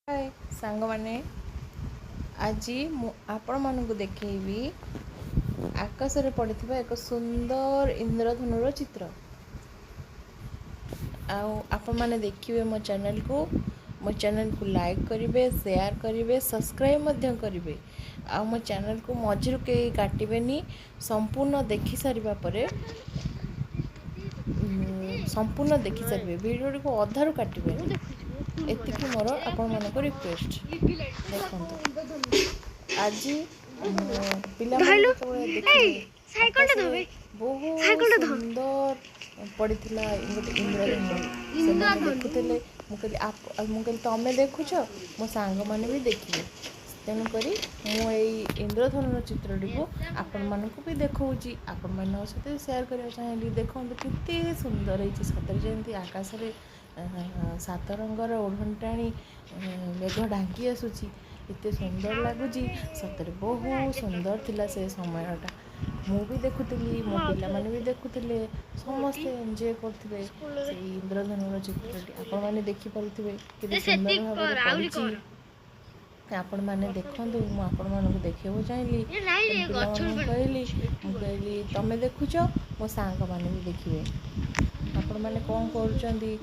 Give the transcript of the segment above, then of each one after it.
हाय सांग माने आज आपण मानक देखी आकाश रे पड़िथिबा एक सुंदर इंद्रधनुर चित्र आपण माने देखिए मो चैनल को लाइक करिवे शेयर करिवे सब्सक्राइब मध्य करिवे मो चैनल को मझिरु के काटिबेनी संपूर्ण देखि सारिबा परे संपूर्ण देखि सारिबे वीडियो को अधारु काटिबेनी एतिकी मोर आपण मानको रिक्वेस्ट देखंतु आज पिला माने जेतबे देखिले आकाशरे बहुत सुंदर पड़िथिला गोटे इंद्रधनु से देखुले मुझे तमें देखुच मो सांग मैंने भी देखिए तेणुक मुझे इंद्रधनुर चित्रटी को आपण मानक भी देखी आपण मान सहित सेयार करने चाहिए देखो केते सुंदर है सतरे जमी आकाश में सात रंगर ओढ़णी टाणी मेघ ढांकी आसूची एते सुंदर लगुच सतरे बहुत सुंदर थिला से समयटा मु भी देखुली मो पिला माने भी देखुले समस्ते एंजॉय करथिबे से इंद्रधनुर चित्रटी आपण माने देखि पारुथिबे केते सुंदर भाबरे पड़िछि आपण माने देखंतु मु आपण मानकु देखिबो चाहली कहली तमे देखुछ मो सांग माने भी देखिबे आपण माने कोन करूचंदी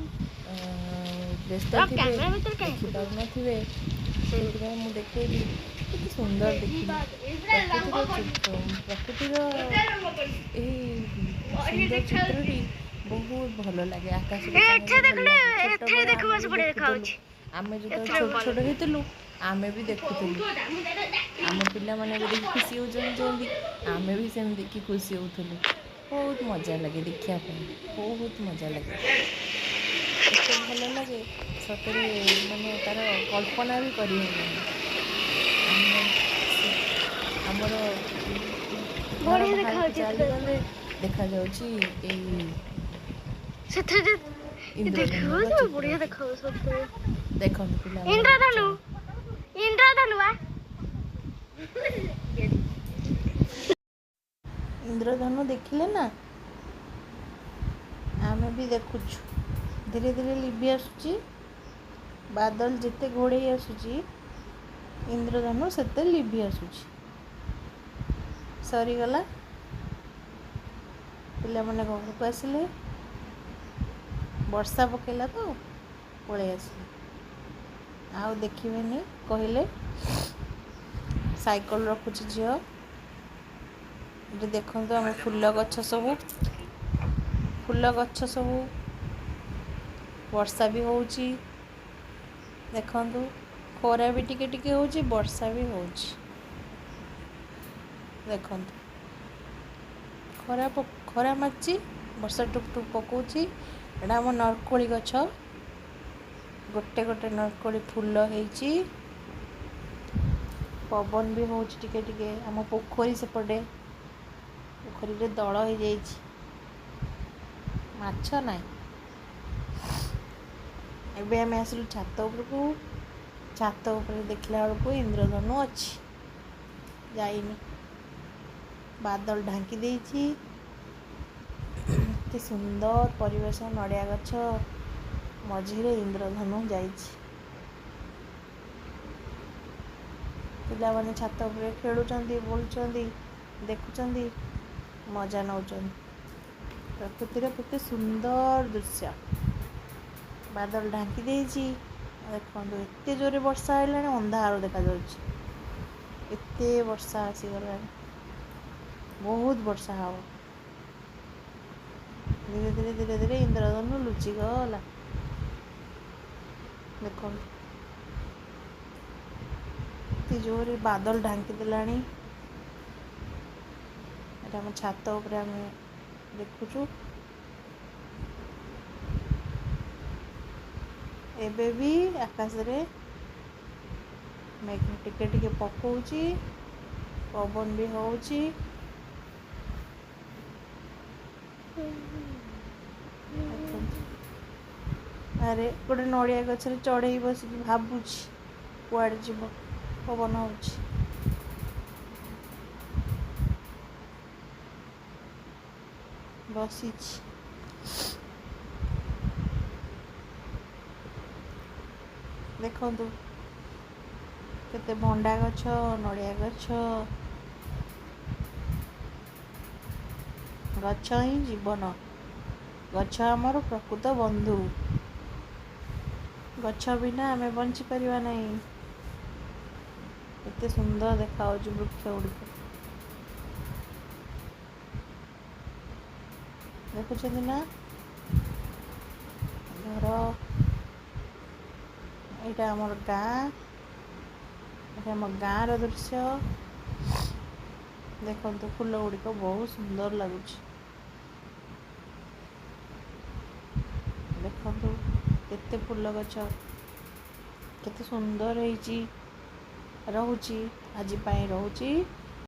व्यस्त थिबे देखि पारु नथिबे सेतिबे मु देखेली केते सुंदर देखिली प्रकृतिर सुंदर चित्रटी बहुत भल लगे आकाश आमे जो छोट छोट होइतलु आमे भी देखुलु आम पिला माने भी देखि खुशी होती आमे भी सेम देखि खुशी होथलु बहुत मजा लगे देखिया बहुत मजा लगे एते भल लगे सतरे माने तार कल्पना भी करी हमर चलीगले देखा जाऊँगी देखो इंद्रधनु देखिले ना आमे भी देखुछु धीरे धीरे लिभि आसुची बादल जिते घोड़े आसुची इंद्रधनु सेते लिभि आसुची सरीगला पिला माने घर को आसिले वर्षा पकेला तो पड़े आसिले आउ देखिबेनी कहले साइकिल रखुची झियो ये देखंतु आम फूल गछ सब वर्षा भी होउची देखंतु खरा भी टिके टिके होउची वर्षा भी होउची देखंतु खरा मारची वर्षा टुप टुप पकोची एटा हम नरकोली गछ गोटे गोटे नरकोली फूल होइची पवन भी होउची टिके टिके आम पोखरी सेपटे पोखरी रे दल हो जाइछि माछ नाई एबे आम आसलु छात उपरकू छात उपर देखला बेलू इंद्रधनु अच्छी जाइनी बादल ढांकी देइछि एते सुंदर परिवेश नड़िया गछ मझिरे इंद्रधनु जाइछि पिला माने छात उपर खेलुचंदी बोलुचंदी देखुचंदी मजा नौचंदी प्रकृतिर केते सुंदर दृश्य बादल ढांकी देइछि देखंतु एते जोरे वर्षा आइलाने अंधार देखा जाउछि एते वर्षा आसी गलानी बहुत वर्षा हव धीरे धीरे धीरे धीरे इंद्रधनु लुचि गला देखंतु एते जोरे बादल ढांकी देलानी एटा हम छात ऊपर हम देखुछु एबे भी आकाश रे मेघ टिके टिके पकोउची पवन भी होउची अरे गोटे नड़िया गछरे चढ़ई बस भाबुची कुआड़े जीव पवन होउची बसीची देखंतु କେତେ ଭଣ୍ଡା ଗଛ, ନଡ଼ିଆ ଗଛ। ଗଛ ହିଁ ଜୀବନ। ଗଛ ଆମର ପ୍ରକୃତ ବନ୍ଧୁ। ଗଛ ବିନା ଆମେ ବଞ୍ଚିପାରିବା ନାହିଁ। ଏତେ ସୁନ୍ଦର ଦେଖାଯାଉଛି ବୃକ୍ଷ ଗୁଡ଼ିକ। ଦେଖୁଛନ୍ତି ନା? ଘର, ଏଇଟା ଆମର ଗାଁ। ଏଇଟା ଆମ ଗାଁର ଦୃଶ୍ୟ। ଦେଖନ୍ତୁ ଫୁଲ ଗୁଡ଼ିକ ବହୁତ ସୁନ୍ଦର ଲାଗୁଛି। ଦେଖନ୍ତୁ କେତେ ଫୁଲ ଗଛ, କେତେ ସୁନ୍ଦର ହେଇଛି। ରହୁଛି, ଆଜି ପାଇଁ ରହୁଛି।